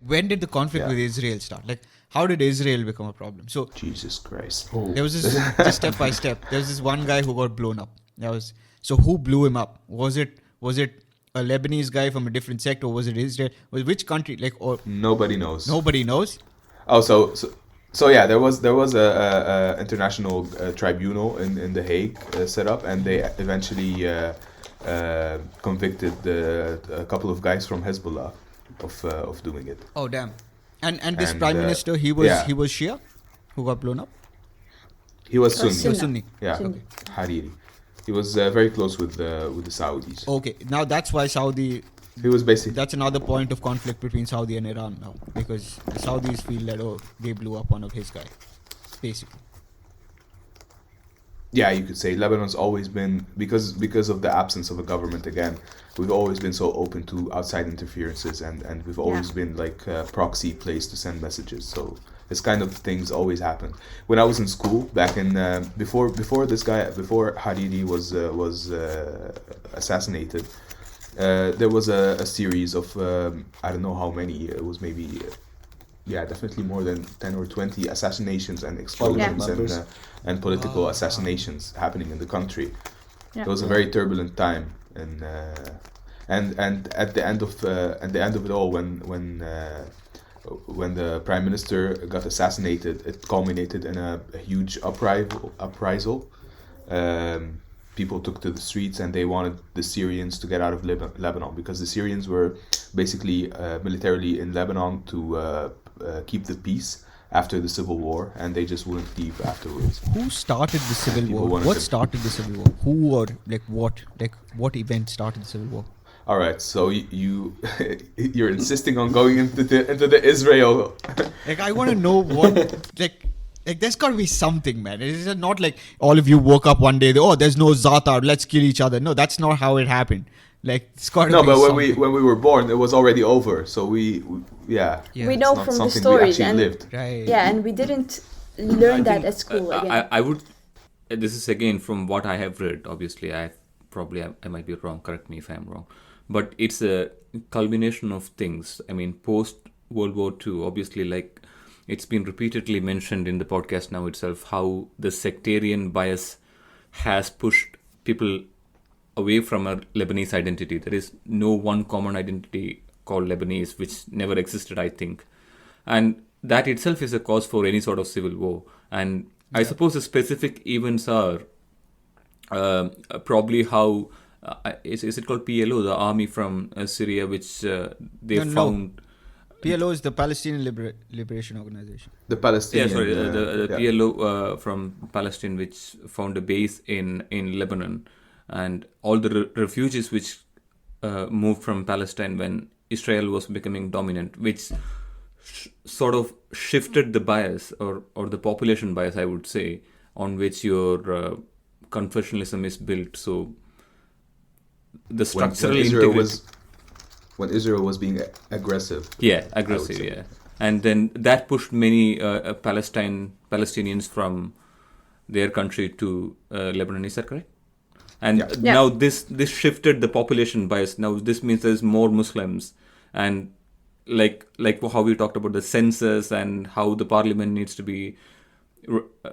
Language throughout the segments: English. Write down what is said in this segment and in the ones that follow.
when did the conflict with Israel start? Like, how did Israel become a problem? So Jesus Christ. there was this, just step by step. There was this one guy who got blown up. So who blew him up? Was it a Lebanese guy from a different sect, or was it Israel? Which country? Like, or Nobody knows. nobody knows. Oh, so yeah, there was a international tribunal in The Hague set up, and they eventually convicted a couple of guys from Hezbollah of doing it. Oh damn! And this And, prime minister, he was yeah. Shia, who got blown up. He was Sunni. He was Sunni. Yeah, Sunni. Hariri. He was very close with the Saudis. Okay, now that's why Saudi. He was basically That's another point of conflict between Saudi and Iran now, because the Saudis feel that they blew up one of his guys, basically. yeah, you could say Lebanon's always been because of the absence of a government again. We've always been so open to outside interferences, and we've always been like a proxy place to send messages. So this kind of things always happen. When I was in school back in before Hariri was assassinated, there was a series of I don't know how many. It was maybe definitely more than 10 or 20 assassinations and explosions and political assassinations happening in the country. Yeah. It was a very turbulent time, and at the end of it all, when the prime minister got assassinated, it culminated in a huge uprisal. People took to the streets and they wanted the Syrians to get out of Lebanon, because the Syrians were basically militarily in Lebanon to keep the peace after the civil war, and they just wouldn't leave afterwards. Who started the civil People war? wanted What to- started the civil war? Who or what event started the civil war? All right, so you're insisting on going into the Israel. Like, I want to know what like there's got to be something, man. It's not like all of you woke up one day, there's no Zaatar, let's kill each other. No, that's not how it happened. Like, it's got to No, be but something. when we were born, it was already over. So we Yeah. We know it's not from the something stories, we actually and lived. Right. yeah, and we didn't learn I that think, at school again. I would. This is again from what I have read. Obviously, I might be wrong. Correct me if I'm wrong. But it's a culmination of things. I mean, post World War II, obviously, like it's been repeatedly mentioned in the podcast now itself, how the sectarian bias has pushed people away from a Lebanese identity. There is no one common identity called Lebanese, which never existed, I think. And that itself is a cause for any sort of civil war. And I suppose the specific events are probably how, is it called PLO, the army from Syria, which they No. found... PLO is the Palestinian Liberation Organization. The Palestinian. The PLO from Palestine, which found a base in Lebanon, and all the refugees which moved from Palestine when Israel was becoming dominant, which sort of shifted the bias or the population bias, I would say, on which your confessionalism is built. So the structural integrity. When Israel was being aggressive. Yeah, aggressive, yeah. And then that pushed many Palestinians from their country to Lebanon, is that correct? And now this shifted the population bias. Now this means there's more Muslims, and like how we talked about the census and how the parliament needs to be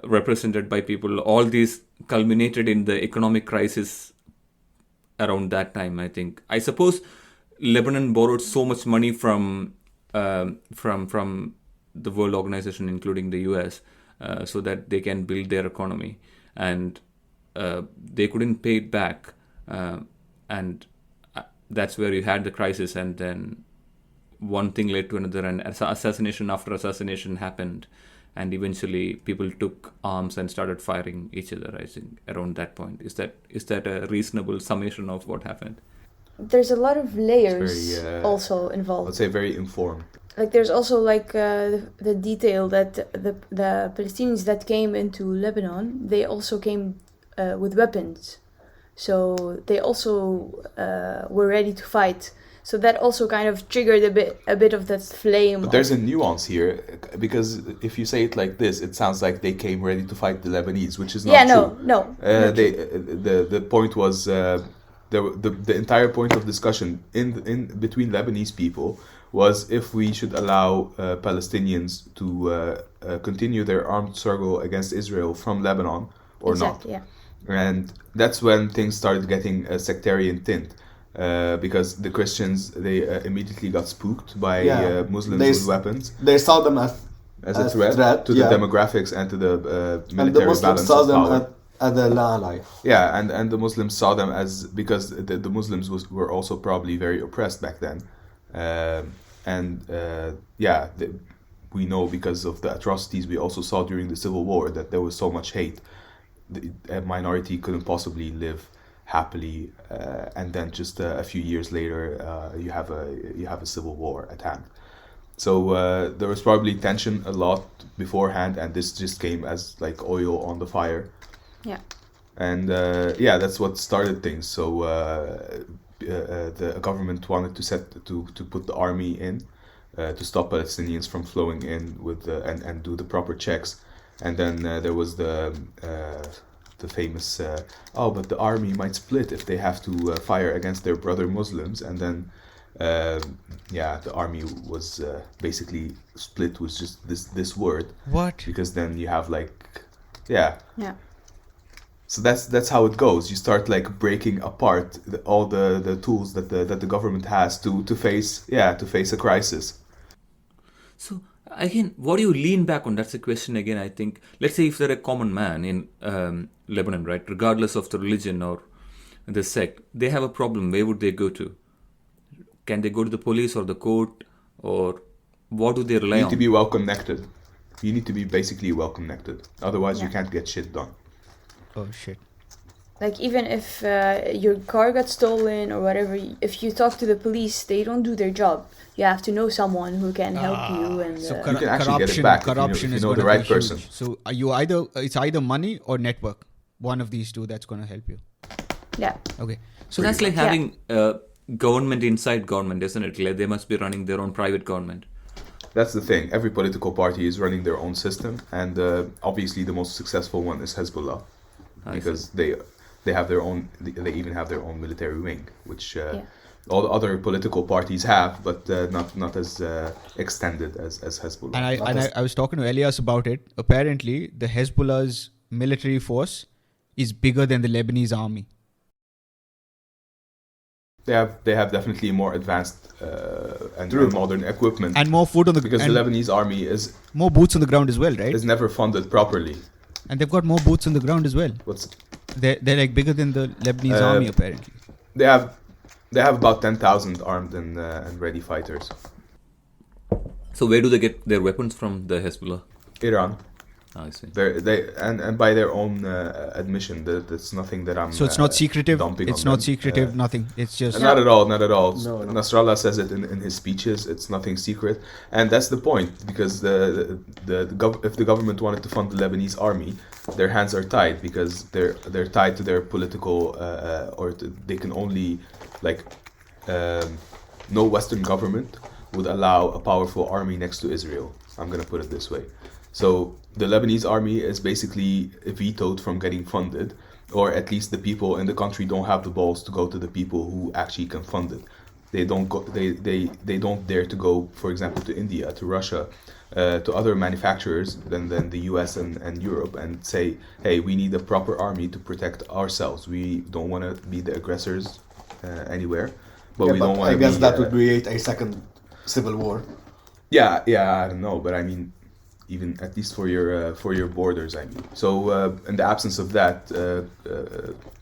represented by people. All these culminated in the economic crisis around that time, I think. I suppose Lebanon borrowed so much money from the world organization, including the US, so that they can build their economy, and they couldn't pay it back, and that's where you had the crisis. And then one thing led to another, and assassination after assassination happened, and eventually people took arms and started firing each other, I think, around that point. Is that a reasonable summation of what happened? There's a lot of layers very, also involved. Let's say very informed. Like there's also like the detail that the Palestinians that came into Lebanon, they also came with weapons, so they also were ready to fight. So that also kind of triggered a bit of that flame. But there's a nuance here, because if you say it like this, it sounds like they came ready to fight the Lebanese, which is not true. No. The point was the entire point of discussion in between Lebanese people was if we should allow Palestinians to continue their armed struggle against Israel from Lebanon or Exactly, not. yeah. And that's when things started getting a sectarian tint. Because the Christians, they immediately got spooked by Muslims with weapons. They saw them as a threat to the demographics and to the military and the Muslims balance saw of them power. as an ally. Yeah, and the Muslims saw them as, because the Muslims were also probably very oppressed back then. We know because of the atrocities we also saw during the Civil War that there was so much hate. A minority couldn't possibly live happily, and then just a few years later, you have a civil war at hand. So there was probably tension a lot beforehand, and this just came as like oil on the fire. Yeah. And that's what started things. So the government wanted to put the army in to stop Palestinians from flowing in with and do the proper checks. And then there was the famous but the army might split if they have to fire against their brother Muslims. And then the army was basically split with just this word. What? Because then you have Yeah. So that's how it goes. You start like breaking apart all the tools that the government has to face a crisis. So again, what do you lean back on? That's the question again, I think. Let's say if they're a common man in Lebanon, right, regardless of the religion or the sect, they have a problem. Where would they go to? Can they go to the police or the court, or what do they rely on? You need to be well connected. You need to be basically well connected. Otherwise, you can't get shit done. Oh shit. Like even if your car got stolen or whatever, if you talk to the police, they don't do their job. You have to know someone who can help you. And you can actually get it back corruption if is you know gonna the right be person. huge. So it's either money or network. One of these two that's going to help you. yeah. Okay. So that's like having government inside government, isn't it? Like they must be running their own private government. That's the thing. Every political party is running their own system, and obviously the most successful one is Hezbollah, because they have their own. They even have their own military wing, which all the other political parties have, but not as extended as Hezbollah. And I was talking to Elias about it. Apparently, the Hezbollah's military force is bigger than the Lebanese army. They have definitely more advanced and modern equipment, and more food on the because the Lebanese army is more boots on the ground as well, right? Is never funded properly. And they've got more boots on the ground as well. They're like bigger than the Lebanese army apparently. They have about 10,000 armed and ready fighters. So where do they get their weapons from, the Hezbollah? Iran. I see. And by their own admission, that's nothing that I'm. So it's not secretive. It's not secretive. Nothing. It's just not at all. Not at all. No. Nasrallah says it in his speeches. It's nothing secret, and that's the point. Because if the government wanted to fund the Lebanese army, their hands are tied, because they're tied to their political they can only no Western government would allow a powerful army next to Israel. I'm gonna put it this way. So the Lebanese army is basically vetoed from getting funded, or at least the people in the country don't have the balls to go to the people who actually can fund it. They don't go. They don't dare to go, for example, to India, to Russia, to other manufacturers than the U.S. and Europe, and say, hey, we need a proper army to protect ourselves. We don't want to be the aggressors anywhere, but we don't want to. I guess that would create a second civil war. Yeah, I don't know, but I mean, even at least for your borders, I mean. So in the absence of that,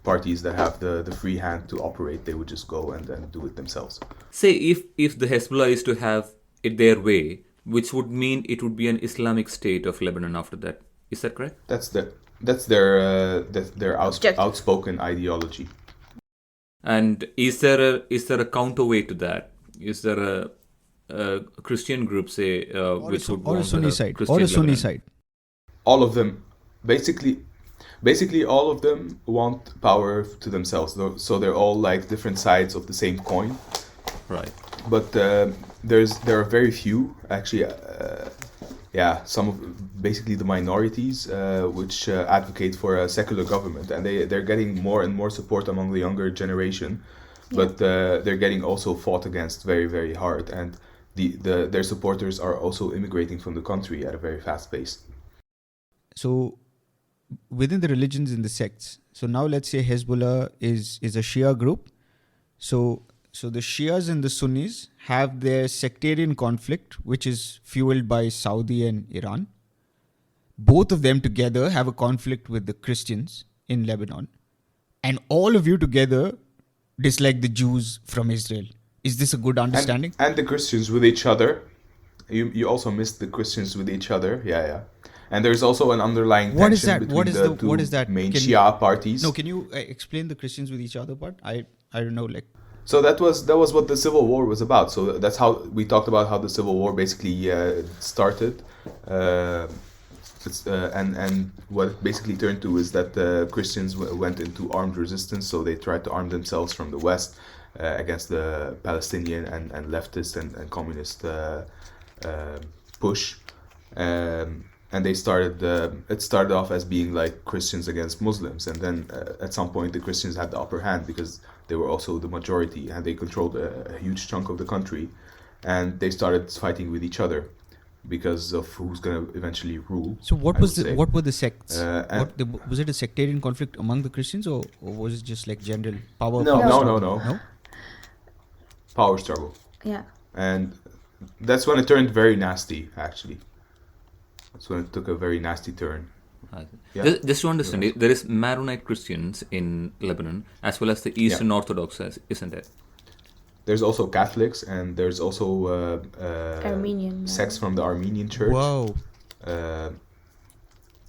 parties that have the free hand to operate, they would just go and do it themselves. Say if the Hezbollah is to have it their way, which would mean it would be an Islamic state of Lebanon after that. Is that correct? That's their outspoken ideology. And is there a counterweight to that? Is there a Christian group, say, which would want a Sunni side, Christian or a Sunni Lebanon? side? All of them, basically all of them want power to themselves. So they're all like different sides of the same coin. Right. But there are very few actually. basically the minorities, which advocate for a secular government, and they're getting more and more support among the younger generation, but they're getting also fought against very, very hard, and their supporters are also immigrating from the country at a very fast pace. So within the religions and the sects, so now let's say Hezbollah is a Shia group. So the Shias and the Sunnis have their sectarian conflict, which is fueled by Saudi and Iran. Both of them together have a conflict with the Christians in Lebanon. And all of you together dislike the Jews from Israel. Is this a good understanding? And the Christians with each other. You also missed the Christians with each other. Yeah. And there's also an underlying tension between the two main Shia parties. No, can you explain the Christians with each other part? I don't know, like... So that was what the Civil War was about. So that's how we talked about how the Civil War basically started. And what it basically turned to is that the Christians went into armed resistance. So they tried to arm themselves from the West against the Palestinian and leftist and communist push. And they started. It started off as being like Christians against Muslims, and then at some point the Christians had the upper hand because they were also the majority and they controlled a huge chunk of the country, and they started fighting with each other because of who's going to eventually rule. So what were the sects? Was it a sectarian conflict among the Christians, or was it just like general power? No. Power struggle. Yeah. And that's when it turned very nasty, actually. That's when it took a very nasty turn. Just to understand, there is Maronite Christians in Lebanon as well as the Eastern Orthodox, isn't it? There's also Catholics, and there's also Armenian sects from the Armenian church. Wow.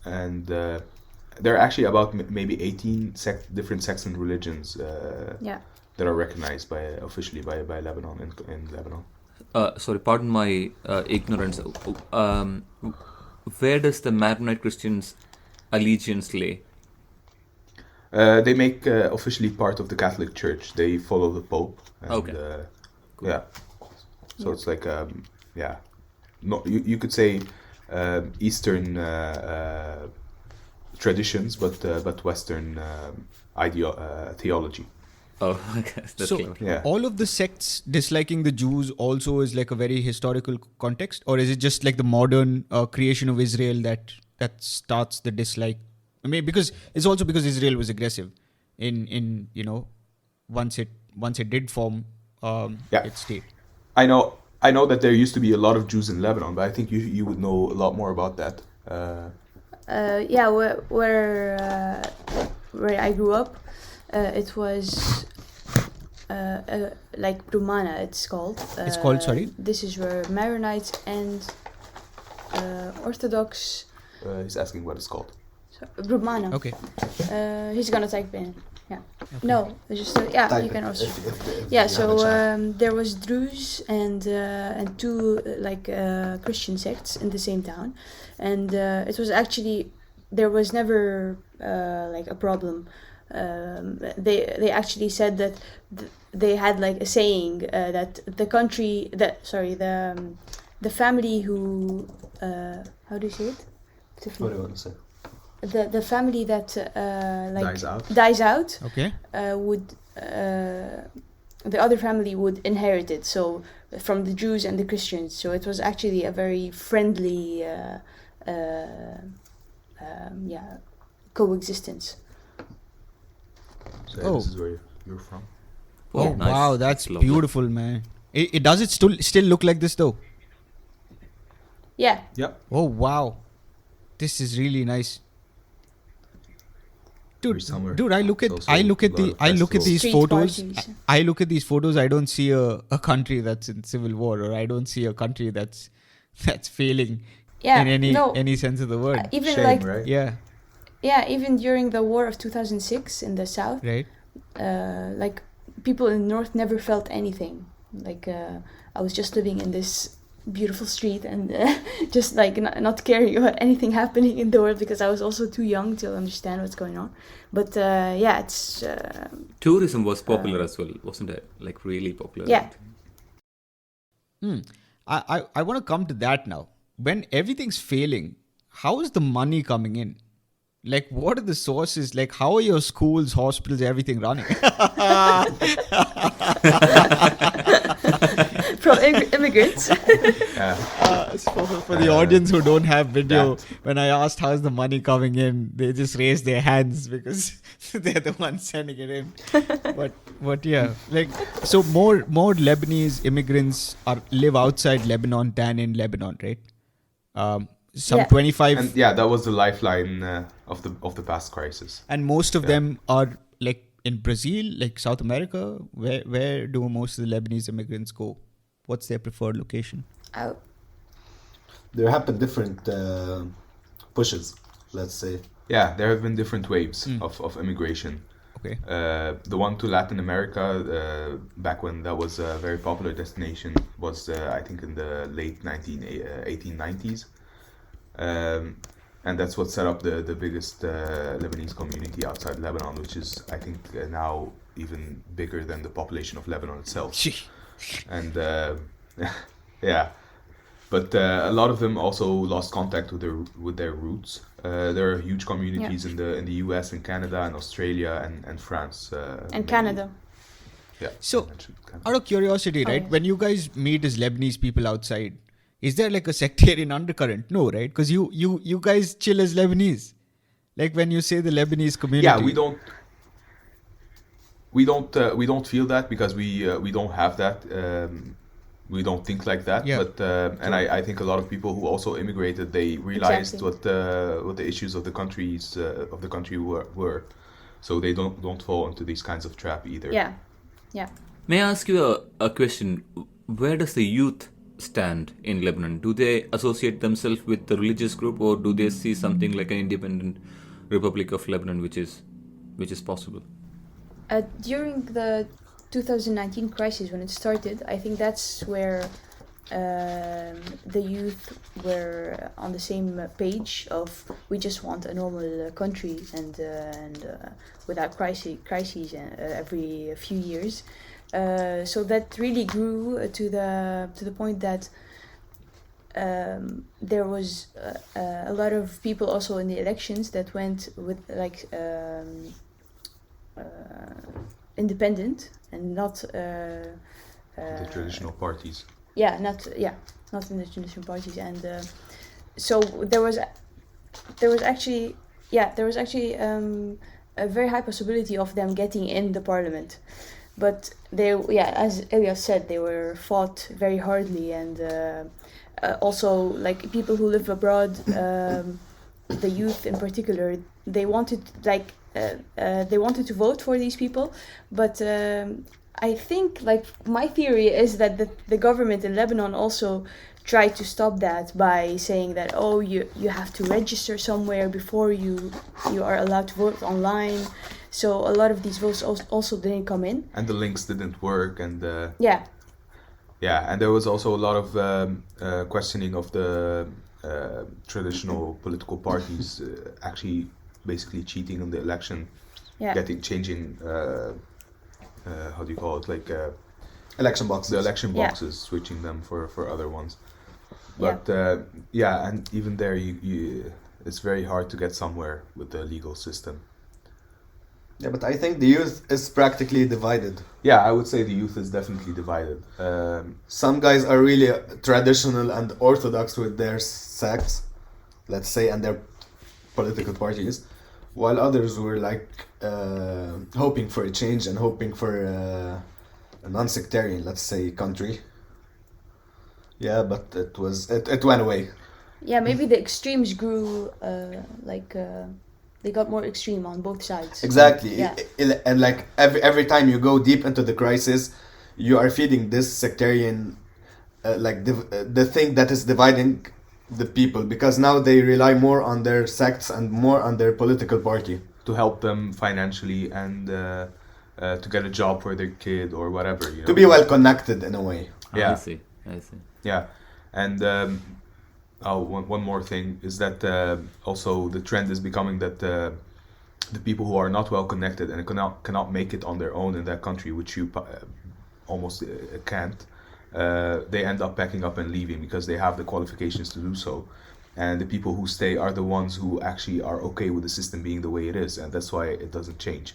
And there are actually about maybe 18 different sects and religions that are recognized officially by Lebanon in Lebanon. Sorry, pardon my ignorance. Where does the Maronite Christians' allegiance lay? They make officially part of the Catholic Church. They follow the Pope. And, Cool. Yeah. So it's like you could say Eastern traditions, but Western theology. Oh, okay. That's so clever. all of the sects disliking the Jews also is like a very historical context, or is it just like the modern creation of Israel that starts the dislike? I mean, because it's also because Israel was aggressive in once it did form its state. I know that there used to be a lot of Jews in Lebanon, but I think you would know a lot more about that. Where I grew up, it was like Brumana, it's called. It's called, sorry? This is where Maronites and Orthodox... He's asking what it's called. Brumana. Okay. He's gonna type in. Yeah. Okay. No, it's just you can also. There was Druze and two Christian sects in the same town, and it was actually there was never a problem. They actually said that they had like a saying that the family who how do you say it? What do you want to say? The family that dies out. Okay. Would the other family would inherit it. So from the Jews and the Christians. So it was actually a very friendly coexistence. So this is where you're from. Oh nice. Wow, that's lovely. beautiful, man. It does it still look like this though? Yeah. Yep. Oh wow, this is really nice. Dude, I look at these Street photos. parties. I look at these photos. I don't see a country that's in civil war, or I don't see a country that's failing in any sense of the word. Even Shame, right? Yeah, even during the war of 2006 in the south, right. People in the north never felt anything. I was just living in this beautiful street and just not caring about anything happening in the world because I was also too young to understand what's going on. But it's tourism was popular as well, wasn't it? Like really popular. Yeah. I want to come to that now. When everything's failing, how is the money coming in? Like, what are the sources? Like, how are your schools, hospitals, everything running? From immigrants. For the audience who don't have video, when I asked how's the money coming in, they just raised their hands because they're the ones sending it in. But yeah, like, so more Lebanese immigrants live outside Lebanon than in Lebanon, right? Some 25, And yeah, that was the lifeline of the past crisis. and most of them are like in Brazil, like South America. Where do most of the Lebanese immigrants go? What's their preferred location? Oh, There have been different pushes, let's say. Yeah, there have been different waves of immigration. Okay. The one to Latin America, back when that was a very popular destination, was I think in the late 1890s. And that's what set up the biggest Lebanese community outside Lebanon, which is, I think, now even bigger than the population of Lebanon itself. And yeah, but a lot of them also lost contact with their roots. There are huge communities in the US and Canada and Australia and France. and Canada. Yeah. So, I mentioned Canada. out of curiosity, right? yes. When you guys meet as Lebanese people outside, is there like a sectarian undercurrent? No, right? Because you guys chill as Lebanese. Like when you say the Lebanese community. Yeah, we don't feel that because we don't have that. We don't think like that. Yeah. But and I think a lot of people who also immigrated, they realized Exactly. what the issues of the country were. So they don't fall into these kinds of trap either. Yeah. Yeah. May I ask you a question? Where does the youth stand in Lebanon? Do they associate themselves with the religious group, or do they see something like an independent Republic of Lebanon, which is possible? During the 2019 crisis, when it started, I think that's where the youth were on the same page of we just want a normal country and without crises every few years. So that really grew to the point that there was a lot of people also in the elections that went with like independent and not The traditional parties. not in the traditional parties, and so there was actually a very high possibility of them getting in the parliament, but they as Elias said, they were fought very hardly, and also like people who live abroad, the youth in particular, they wanted to vote for these people, but I think like my theory is that the government in Lebanon also tried to stop that by saying that you have to register somewhere before you are allowed to vote online. So a lot of these votes also didn't come in. And the links didn't work, and Yeah. yeah, and there was also a lot of questioning of the traditional political parties actually basically cheating on the election, Yeah. changing how do you call it, like Election boxes. the election Yeah. boxes, switching them for other ones. But yeah, and even there, you it's very hard to get somewhere with the legal system. Yeah, but I think the youth is practically divided. Yeah, I would say the youth is definitely divided. Some guys are really traditional and orthodox with their sects, let's say, and their political parties, while others were like hoping for a change and hoping for a non-sectarian, let's say, country. Yeah, but it went away. Yeah, maybe the extremes grew they got more extreme on both sides. Exactly. Yeah. And like every time you go deep into the crisis, you are feeding this sectarian, the thing that is dividing the people, because now they rely more on their sects and more on their political party to help them financially and to get a job for their kid or whatever. You know? to be well connected in a way. Yeah. I see. Yeah, and one more thing is that also the trend is becoming that the people who are not well connected and cannot make it on their own in that country, which you almost can't, they end up packing up and leaving because they have the qualifications to do so. and the people who stay are the ones who actually are okay with the system being the way it is, and that's why it doesn't change.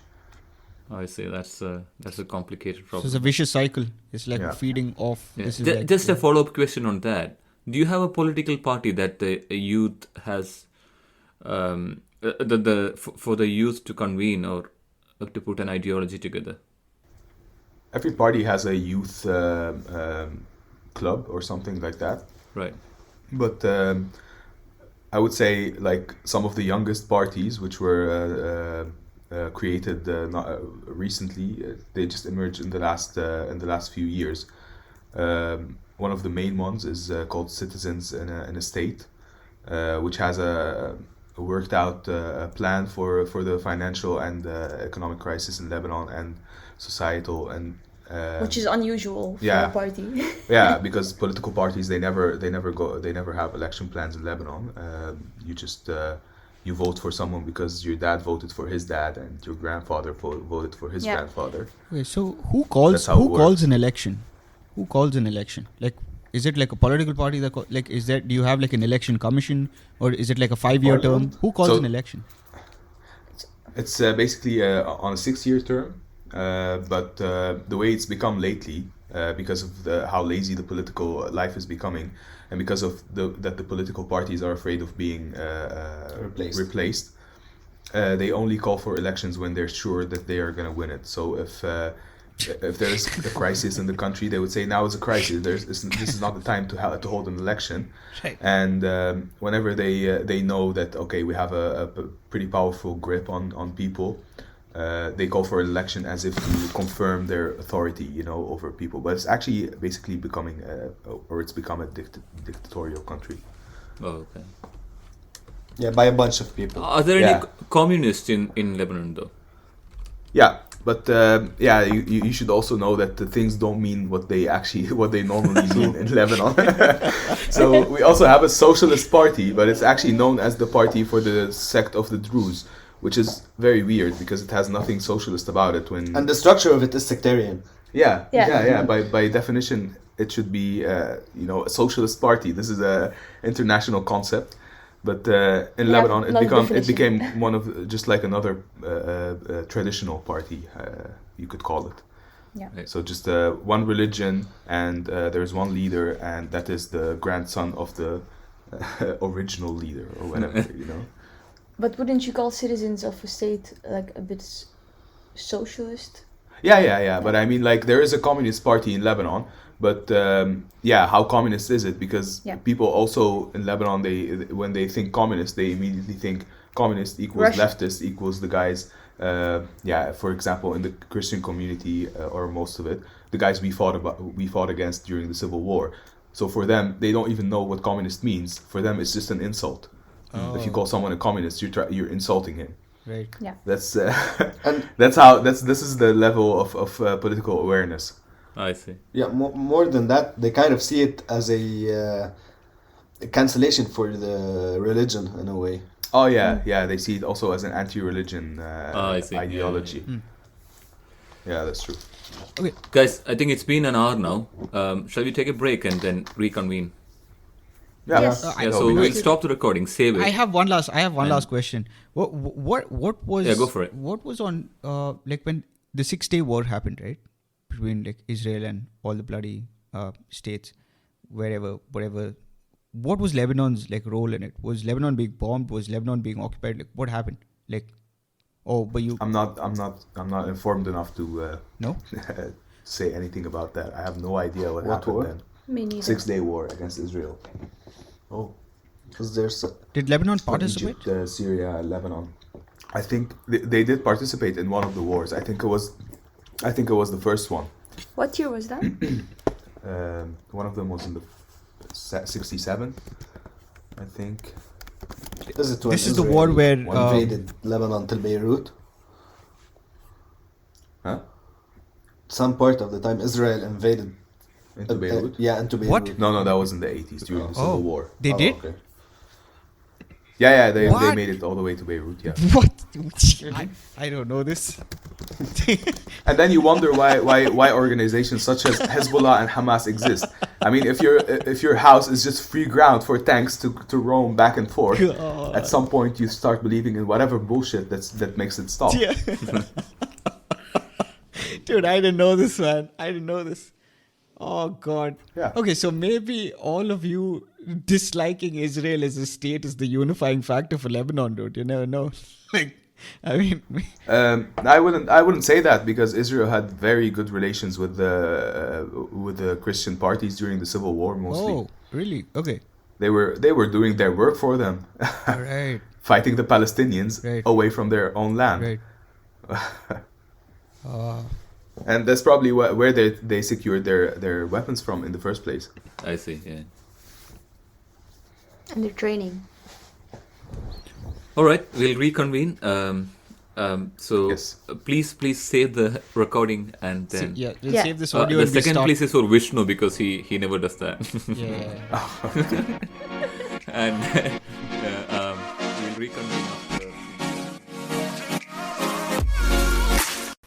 I see. That's a complicated So problem. it's a vicious cycle. It's like Yeah. feeding off. Yeah. This is Ju- like, Just a follow-up question on that. Do you have a political party that the youth has, for the youth to convene or to put an ideology together? Every party has a youth club or something like that. Right. But I would say like some of the youngest parties, which were created not, recently, they just emerged in the last few years. One of the main ones is called Citizens in a State, which has a worked out plan for the financial and economic crisis in Lebanon and societal and Which is unusual for yeah. a party. yeah, because political parties they never have election plans in Lebanon. You just you vote for someone because your dad voted for his dad and your grandfather voted for his Yeah. grandfather. okay, so who calls That's how it calls an election? Who calls an election? Like, is it like a political party that like is that do you have like an election commission or is it like a 5-year term? Parliament? Who calls So- an election? It's basically on a 6-year term, but the way it's become lately, because of how lazy the political life is becoming, and because of that the political parties are afraid of being replaced, they only call for elections when they're sure that they are going to win it. So if there's a crisis in the country, they would say now is a crisis. This is not the time to hold an election. Right. And whenever they know that okay, we have a pretty powerful grip on people, they call for an election as if to confirm their authority, over people. But it's actually basically become a dictatorial country. Oh, okay. Yeah, by a bunch of people. Are there Yeah. any communists in Lebanon though? Yeah, but you should also know that the things don't mean what they normally mean in Lebanon. So we also have a socialist party, but it's actually known as the party for the sect of the Druze, which is very weird because it has nothing socialist about it. And the structure of it is sectarian. Yeah. By definition, it should be a socialist party. This is a international concept. But in Yeah, Lebanon, lot of it became definition. one of just like another traditional party, you could call it. Yeah. Right. So just one religion, and there's one leader, and that is the grandson of the original leader or whatever, But wouldn't you call citizens of a state like a bit socialist? Yeah. But I mean, like, there is a communist party in Lebanon, but how communist is it? Because Yeah. people also in Lebanon, when they think communist, they immediately think communist equals Russia. leftist equals the guys. For example, in the Christian community or most of it, the guys we fought against during the Civil War. So for them, they don't even know what communist means. For them, it's just an insult. If you call someone a communist, you're insulting him. Right. Yeah. That's And this is the level of political awareness. I see. yeah, more than that, they kind of see it as a cancellation for the religion in a way. Oh yeah. They see it also as an anti-religion I see. ideology. Yeah, that's true. Okay. Guys, I think it's been an hour now. Shall we take a break and then reconvene? Yeah. Yes. Yeah, No, so we we'll will. stop the recording. Save it. I have one last question. What was Yeah, go for it. What was on like when the 6-day war happened, right? Between like Israel and all the bloody states, whatever. What was Lebanon's like role in it? Was Lebanon being bombed? Was Lebanon being occupied? Like what happened? Like, but you I'm not informed enough to no? say anything about that. I have no idea what happened war? then. Me neither. 6-day war against Israel. Oh, because there's Did Lebanon For participate? Egypt, Syria, Lebanon. I think they did participate in one of the wars. I think it was the first one. What year was that? One of them was in the 67, I think. Is it when This is the Israel war where invaded Lebanon till Beirut? Huh? Some part of the time Israel invaded Into Beirut? into Beirut. What? No, that was in the 80s during the Civil War. They Oh, did? okay. Yeah, they What? made it all the way to Beirut, yeah. What? I don't know this. And then you wonder why organizations such as Hezbollah and Hamas exist. I mean, if your house is just free ground for tanks to roam back and forth, God. at some point you start believing in whatever bullshit that makes it stop. Yeah. Dude, I didn't know this, man. I didn't know this. Oh, God. Yeah. Okay, so maybe all of you disliking Israel as a state is the unifying factor for Lebanon, dude. You never know. Like, I mean... I wouldn't say that, because Israel had very good relations with the Christian parties during the Civil War, mostly. Oh, really? Okay. They were doing their work for them, All right. fighting the Palestinians Right. away from their own land. Right. And that's probably where they secured their weapons from in the first place. I see. Yeah. And their training. All right, we'll reconvene. So Yes. please save the recording and then We'll Yeah. save this audio the and we second start. place is for Vishnu because he never does that. Yeah. And we'll reconvene.